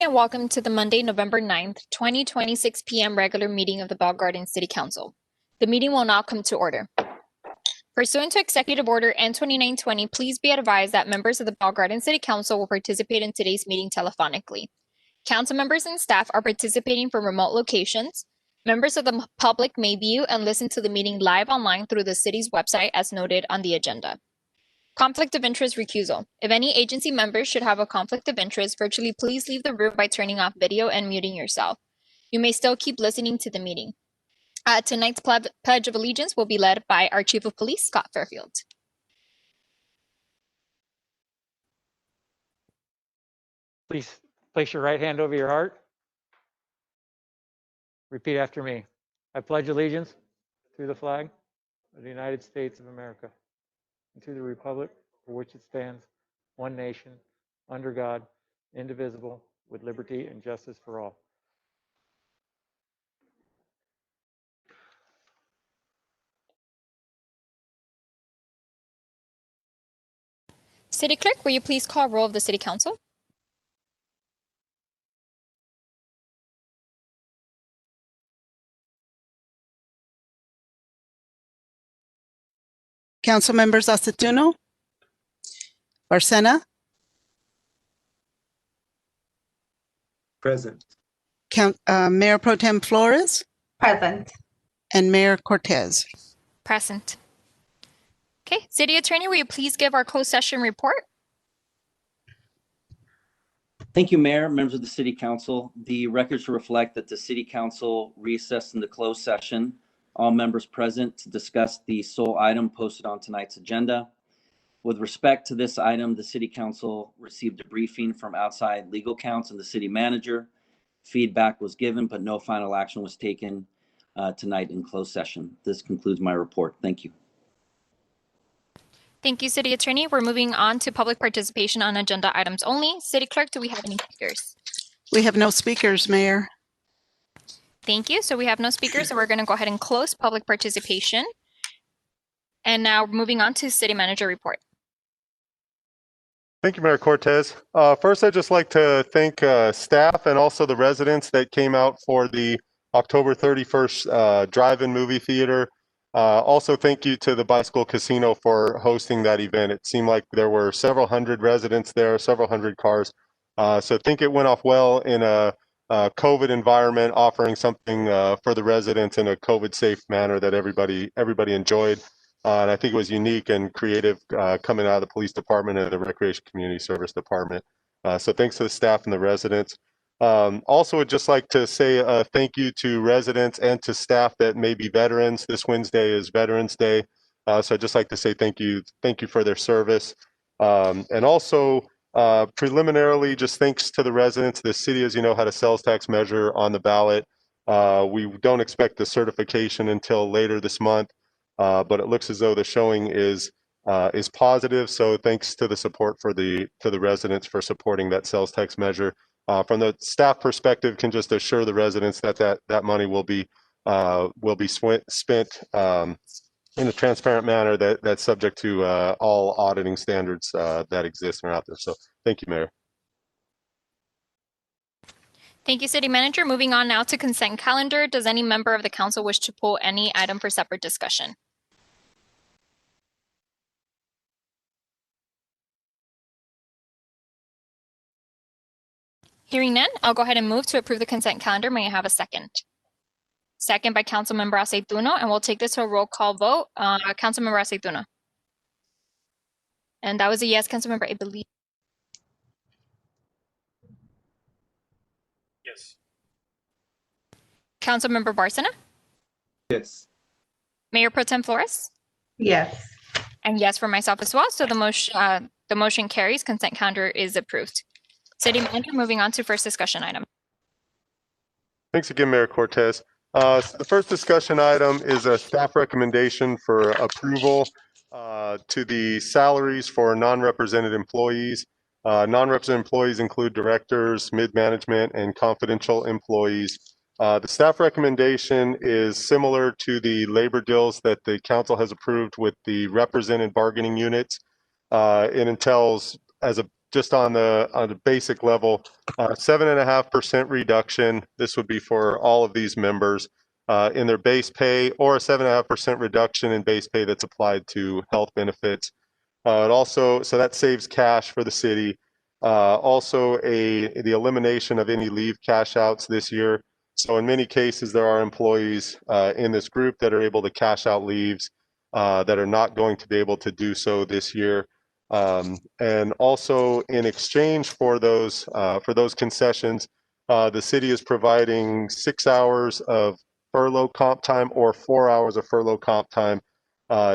And welcome to the Monday, November 9th, 2026 p.m. regular meeting of the Bell Garden City Council. The meeting will now come to order. Pursuant to Executive Order N2920, please be advised that members of the Bell Garden City Council will participate in today's meeting telephonically. Council members and staff are participating from remote locations. Members of the public may view and listen to the meeting live online through the city's website as noted on the agenda. Conflict of interest recusal. If any agency members should have a conflict of interest, virtually please leave the room by turning off video and muting yourself. You may still keep listening to the meeting. Tonight's Pledge of Allegiance will be led by our Chief of Police, Scott Fairfield. Please place your right hand over your heart. Repeat after me. I pledge allegiance to the flag of the United States of America and to the republic for which it stands, one nation, under God, indivisible, with liberty and justice for all. City Clerk, will you please call roll of the City Council? Council members Aceituno, Barcena, Present. Mayor Pro Tem Flores, Present. and Mayor Cortez. Present. Okay, City Attorney, will you please give our closed session report? Thank you, Mayor, members of the City Council. The records reflect that the City Council recessed into closed session. All members present to discuss the sole item posted on tonight's agenda. With respect to this item, the City Council received a briefing from outside legal counsel and the City Manager. Feedback was given, but no final action was taken tonight in closed session. This concludes my report. Thank you. Thank you, City Attorney. We're moving on to public participation on agenda items only. City Clerk, do we have any speakers? We have no speakers, Mayor. Thank you. So we have no speakers, so we're going to go ahead and close public participation. And now moving on to City Manager report. Thank you, Mayor Cortez. First, I'd just like to thank staff and also the residents that came out for the October 31st drive-in movie theater. Also, thank you to the Bicycle Casino for hosting that event. It seemed like there were several hundred residents there, several hundred cars. So I think it went off well in a COVID environment, offering something for the residents in a COVID-safe manner that everybody enjoyed. And I think it was unique and creative coming out of the police department and the Recreation Community Service Department. So thanks to the staff and the residents. Also, would just like to say thank you to residents and to staff that may be veterans. This Wednesday is Veterans Day. So I'd just like to say thank you for their service. And also, preliminarily, just thanks to the residents. The city, as you know, had a sales tax measure on the ballot. We don't expect the certification until later this month. But it looks as though the showing is positive. So thanks to the support to the residents for supporting that sales tax measure. From the staff perspective, can just assure the residents that money will be spent in a transparent manner that's subject to all auditing standards that exist and are out there. So thank you, Mayor. Thank you, City Manager. Moving on now to consent calendar. Does any member of the council wish to pull any item for separate discussion? Hearing none, I'll go ahead and move to approve the consent calendar. May I have a second? Second by Councilmember Aceituno, and we'll take this to a roll call vote. Councilmember Aceituno. And that was a yes, Councilmember, I believe. Yes. Councilmember Barcena. Yes. Mayor Pro Tem Flores. Yes. And yes for myself as well. So the motion carries. Consent calendar is approved. City Manager, moving on to first discussion item. Thanks again, Mayor Cortez. So the first discussion item is a staff recommendation for approval to the salaries for non-represented employees. Non-represented employees include directors, mid-management, and confidential employees. The staff recommendation is similar to the labor deals that the council has approved with the represented bargaining units. It entails, as a just on the basic level, 7.5% reduction. This would be for all of these members in their base pay, or a 7.5% reduction in base pay that's applied to health benefits. It also, so that saves cash for the city. Also, the elimination of any leave cash outs this year. So in many cases, there are employees in this group that are able to cash out leaves that are not going to be able to do so this year. And also, in exchange for those concessions, the city is providing 6 hours of furlough comp time or 4 hours of furlough comp time,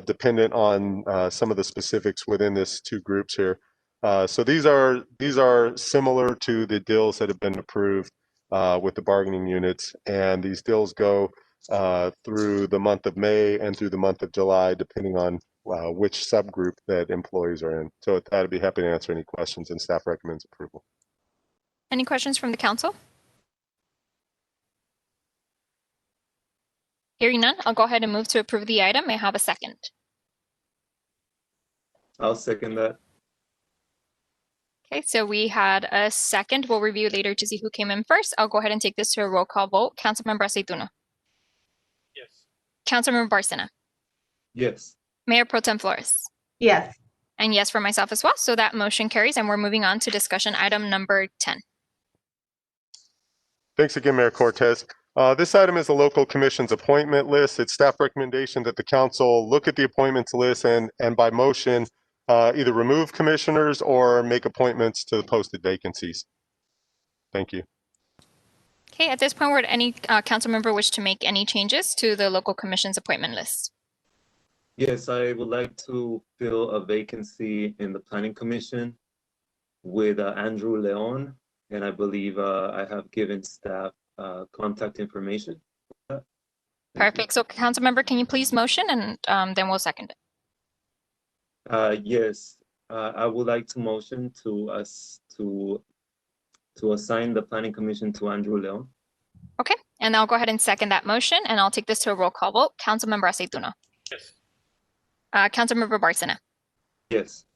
dependent on some of the specifics within this two groups here. So these are similar to the deals that have been approved with the bargaining units, and these deals go through the month of May and through the month of July, depending on which subgroup that employees are in. So with that, I'd be happy to answer any questions, and staff recommends approval. Any questions from the council? Hearing none, I'll go ahead and move to approve the item. May I have a second? I'll second that. Okay, so we had a second. We'll review later to see who came in first. I'll go ahead and take this to a roll call vote. Councilmember Aceituno. Yes. Councilmember Barcena. Yes. Mayor Pro Tem Flores. Yes. And yes for myself as well. So that motion carries, and we're moving on to discussion item number 10. Thanks again, Mayor Cortez. This item is the local commission's appointment list. It's staff recommendation that the council look at the appointments list and by motion, either remove commissioners or make appointments to the posted vacancies. Thank you. Okay, at this point, would any council member wish to make any changes to the local commission's appointment list? Yes, I would like to fill a vacancy in the planning commission with Andrew Leon, and I believe I have given staff contact information. Perfect. So council member, can you please motion, and then we'll second it. Yes, I would like to motion to assign the planning commission to Andrew Leon. Okay, and I'll go ahead and second that motion, and I'll take this to a roll call vote. Councilmember Aceituno. Yes. Councilmember Barcena. Yes.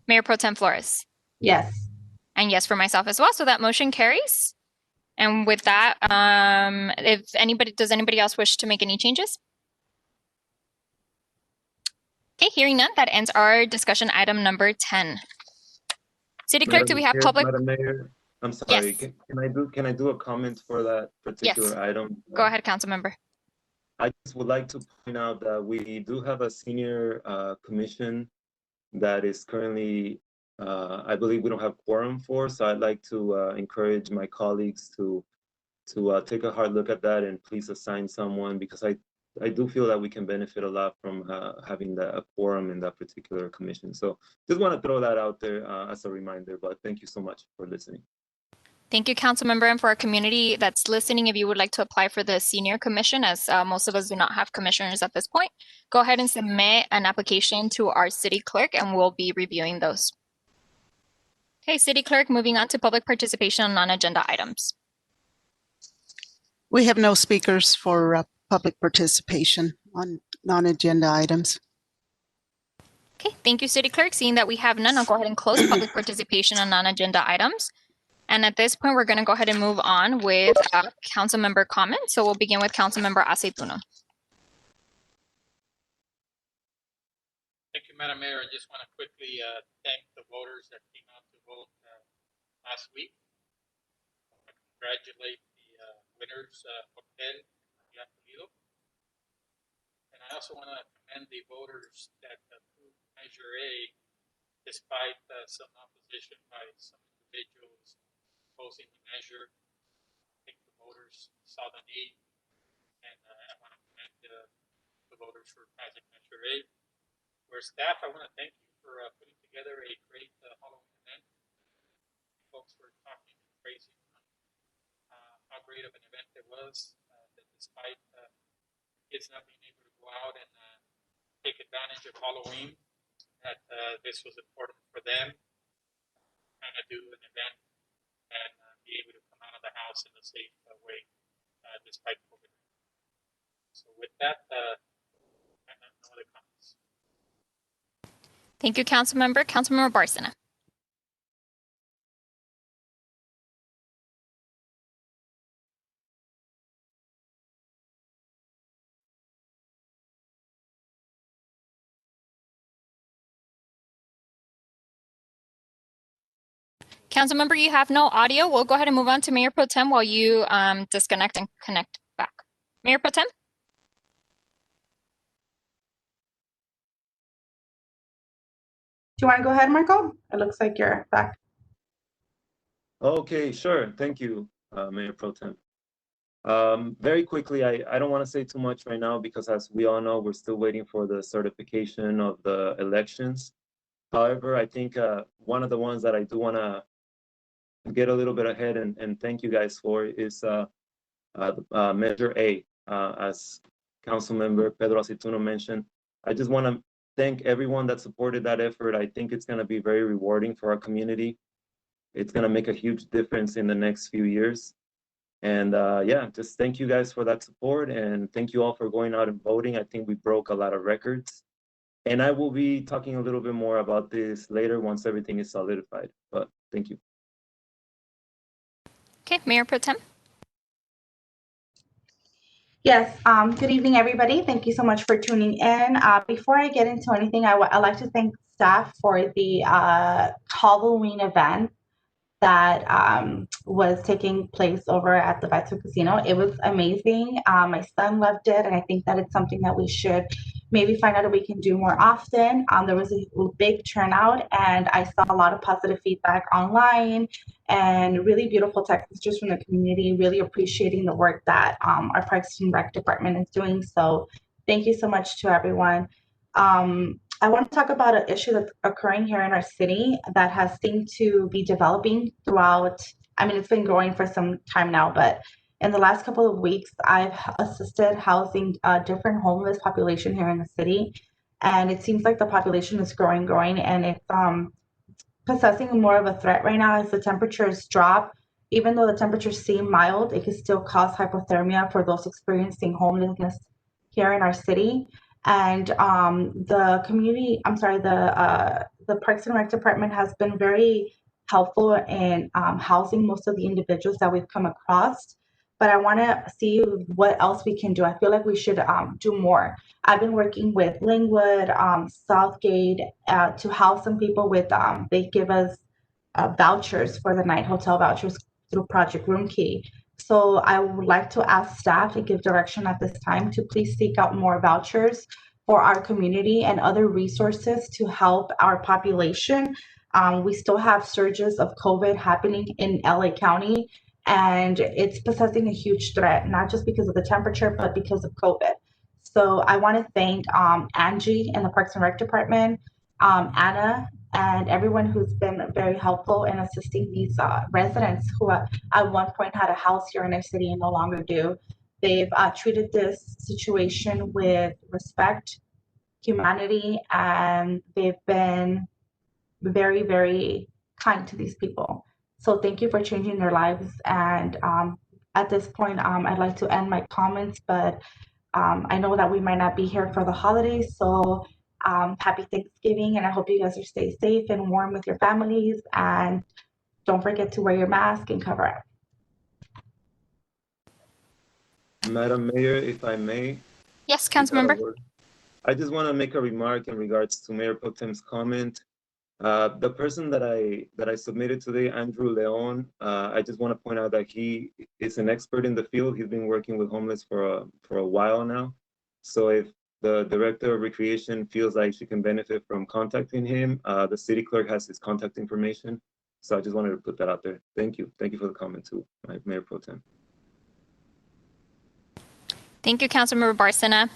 Mayor Pro Tem Flores. Yes. And yes for myself as well. So that motion carries. And with that, does anybody else wish to make any changes? Okay, hearing none, that ends our discussion item number 10. City Clerk, do we have public? Madam Mayor, I'm sorry. Yes. Can I do a comment for that particular item? Go ahead, council member. I just would like to point out that we do have a senior commission that is currently, I believe we don't have quorum for, so I'd like to encourage my colleagues to take a hard look at that and please assign someone, because I do feel that we can benefit a lot from having a quorum in that particular commission. So just want to throw that out there as a reminder, but thank you so much for listening. Thank you, council member. And for our community that's listening, if you would like to apply for the senior commission, as most of us do not have commissioners at this point, go ahead and submit an application to our city clerk, and we'll be reviewing those. Okay, city clerk, moving on to public participation on non-agenda items. We have no speakers for public participation on non-agenda items. Okay, thank you, city clerk. Seeing that we have none, I'll go ahead and close public participation on non-agenda items. And at this point, we're going to go ahead and move on with council member comments. So we'll begin with council member Aceituno. Thank you, Madam Mayor. I just want to quickly thank the voters that came out to vote last week. I congratulate the winners, Hotel and Toledo. And I also want to commend the voters that approved Measure A, despite some opposition by some individuals opposing the measure. I think the voters saw the need, and I want to commend the voters for passing Measure A. For staff, I want to thank you for putting together a great Halloween event. Folks were talking and praising how great of an event it was, that despite kids not being able to go out and take advantage of Halloween, that this was important for them, kind of do an event and be able to come out of the house in a safe way, despite COVID. So with that, I have no other comments. Thank you, council member. Council member Barcena. Councilmember, you have no audio. We'll go ahead and move on to Mayor Pro Tem while you disconnect and connect back. Mayor Pro Tem? Do you want to go ahead, Marco? It looks like you're back. Okay, sure. Thank you, Mayor Pro Tem. Very quickly, I don't want to say too much right now because as we all know, we're still waiting for the certification of the elections. However, I think one of the ones that I do want to get a little bit ahead and thank you guys for is Measure A, as Councilmember Pedro Aceituno mentioned. I just want to thank everyone that supported that effort. I think it's going to be very rewarding for our community. It's going to make a huge difference in the next few years. And yeah, just thank you guys for that support and thank you all for going out and voting. I think we broke a lot of records. And I will be talking a little bit more about this later once everything is solidified. But thank you. Okay, Mayor Pro Tem. Yes, good evening, everybody. Thank you so much for tuning in. Before I get into anything, I'd like to thank staff for the Halloween event that was taking place over at the Vital Casino. It was amazing. My son loved it, and I think that it's something that we should maybe find out if we can do more often. There was a big turnout, and I saw a lot of positive feedback online and really beautiful text messages from the community, really appreciating the work that our Parks and Rec department is doing. So thank you so much to everyone. I want to talk about an issue that's occurring here in our city that has seemed to be developing throughout. I mean, it's been growing for some time now, but in the last couple of weeks, I've assisted housing a different homeless population here in the city. And it seems like the population is growing, and it's possessing more of a threat right now as the temperatures drop. Even though the temperatures seem mild, it can still cause hypothermia for those experiencing homelessness here in our city. And the community, the Parks and Rec department has been very helpful in housing most of the individuals that we've come across. But I want to see what else we can do. I feel like we should do more. I've been working with Lingwood, Southgate to house some people with, they give us vouchers for the night, hotel vouchers through Project Room Key. So I would like to ask staff to give direction at this time to please seek out more vouchers for our community and other resources to help our population. We still have surges of COVID happening in LA County, and it's possessing a huge threat, not just because of the temperature, but because of COVID. So I want to thank Angie and the Parks and Rec department, Anna, and everyone who's been very helpful in assisting these residents who at one point had a house here in our city and no longer do. They've treated this situation with respect, humanity, and they've been very, very kind to these people. So thank you for changing their lives. And at this point, I'd like to end my comments, but I know that we might not be here for the holidays, so happy Thanksgiving, and I hope you guys are stay safe and warm with your families, and don't forget to wear your mask and cover up. Madam Mayor, if I may. Yes, Councilmember. I just want to make a remark in regards to Mayor Pro Tem's comment. The person that I submitted today, Andrew Leon, I just want to point out that he is an expert in the field. He's been working with homeless for a while now. So if the Director of Recreation feels like she can benefit from contacting him, the city clerk has his contact information. So I just wanted to put that out there. Thank you. Thank you for the comment too, Mayor Pro Tem. Thank you, Councilmember Barcena.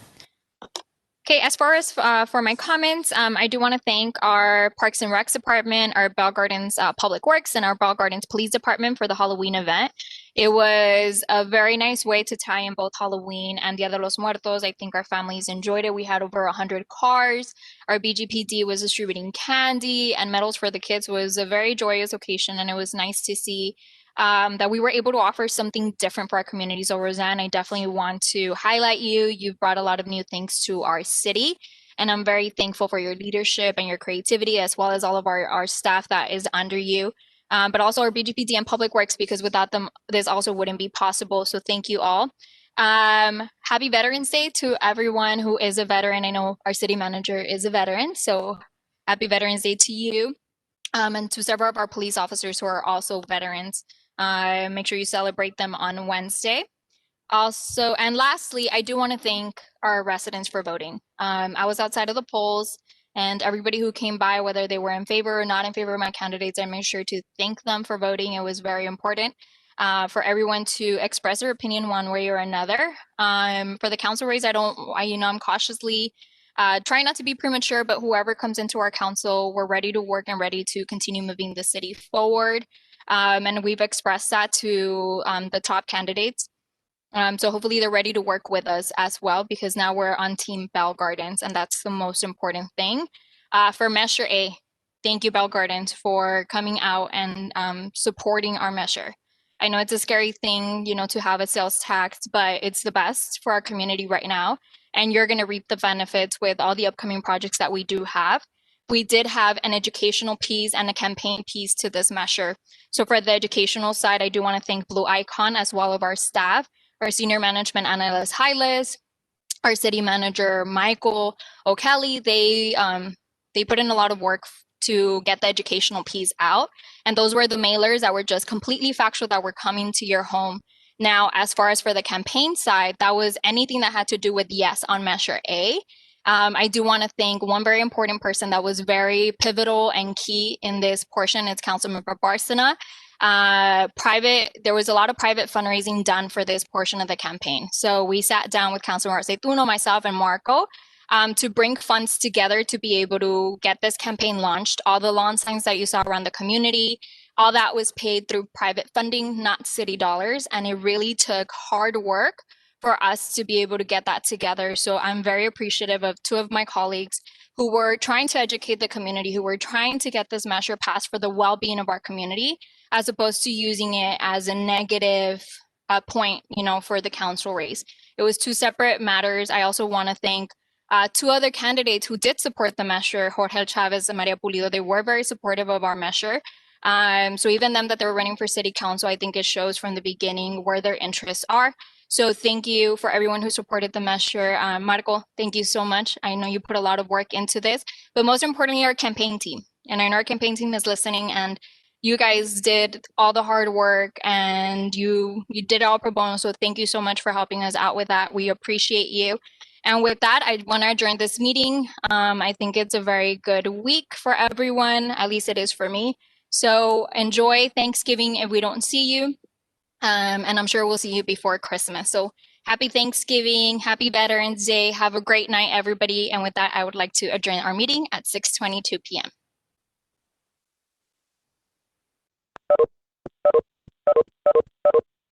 Okay, as far as for my comments, I do want to thank our Parks and Recs department, our Bell Gardens Public Works, and our Bell Gardens Police Department for the Halloween event. It was a very nice way to tie in both Halloween and Dia de los Muertos. I think our families enjoyed it. We had over 100 cars. Our BGPD was distributing candy and medals for the kids. It was a very joyous occasion, and it was nice to see that we were able to offer something different for our community. So Roseanne, I definitely want to highlight you. You've brought a lot of new things to our city, and I'm very thankful for your leadership and your creativity, as well as all of our staff that is under you, but also our BGPD and Public Works, because without them, this also wouldn't be possible. So thank you all. Happy Veterans Day to everyone who is a veteran. I know our city manager is a veteran, so happy Veterans Day to you. and to several of our police officers who are also veterans. Make sure you celebrate them on Wednesday. Also, and lastly, I do want to thank our residents for voting. I was outside of the polls, and everybody who came by, whether they were in favor or not in favor of my candidates, I made sure to thank them for voting. It was very important for everyone to express their opinion one way or another. For the council race, I'm cautiously trying not to be premature, but whoever comes into our council, we're ready to work and ready to continue moving the city forward. And we've expressed that to the top candidates. So hopefully they're ready to work with us as well, because now we're on Team Bell Gardens, and that's the most important thing. For Measure A, thank you, Bell Gardens, for coming out and supporting our measure. I know it's a scary thing, to have a sales tax, but it's the best for our community right now. And you're going to reap the benefits with all the upcoming projects that we do have. We did have an educational piece and a campaign piece to this measure. So for the educational side, I do want to thank Blue Icon as well as our staff, our senior management analyst, Hylas, our city manager, Michael O'Kelly. They put in a lot of work to get the educational piece out. And those were the mailers that were just completely factual that were coming to your home. Now, as far as for the campaign side, that was anything that had to do with yes on Measure A. I do want to thank one very important person that was very pivotal and key in this portion. It's Councilmember Barcena. There was a lot of private fundraising done for this portion of the campaign. So we sat down with Councilmember Aceituno, myself, and Marco to bring funds together to be able to get this campaign launched. All the lawn signs that you saw around the community, all that was paid through private funding, not city dollars. And it really took hard work for us to be able to get that together. So I'm very appreciative of two of my colleagues who were trying to educate the community, who were trying to get this measure passed for the well-being of our community, as opposed to using it as a negative point, for the council race. It was two separate matters. I also want to thank two other candidates who did support the measure, Jorge Chavez and Maria Pulido. They were very supportive of our measure. So even them that they were running for city council, I think it shows from the beginning where their interests are. So thank you for everyone who supported the measure. Marco, thank you so much. I know you put a lot of work into this, but most importantly, our campaign team. And I know our campaign team is listening, and you guys did all the hard work, and you did it all pro bono. So thank you so much for helping us out with that. We appreciate you. And with that, I want to adjourn this meeting. I think it's a very good week for everyone. At least it is for me. So enjoy Thanksgiving if we don't see you. And I'm sure we'll see you before Christmas. So happy Thanksgiving, happy Veterans Day. Have a great night, everybody. And with that, I would like to adjourn our meeting at 6:22 p.m.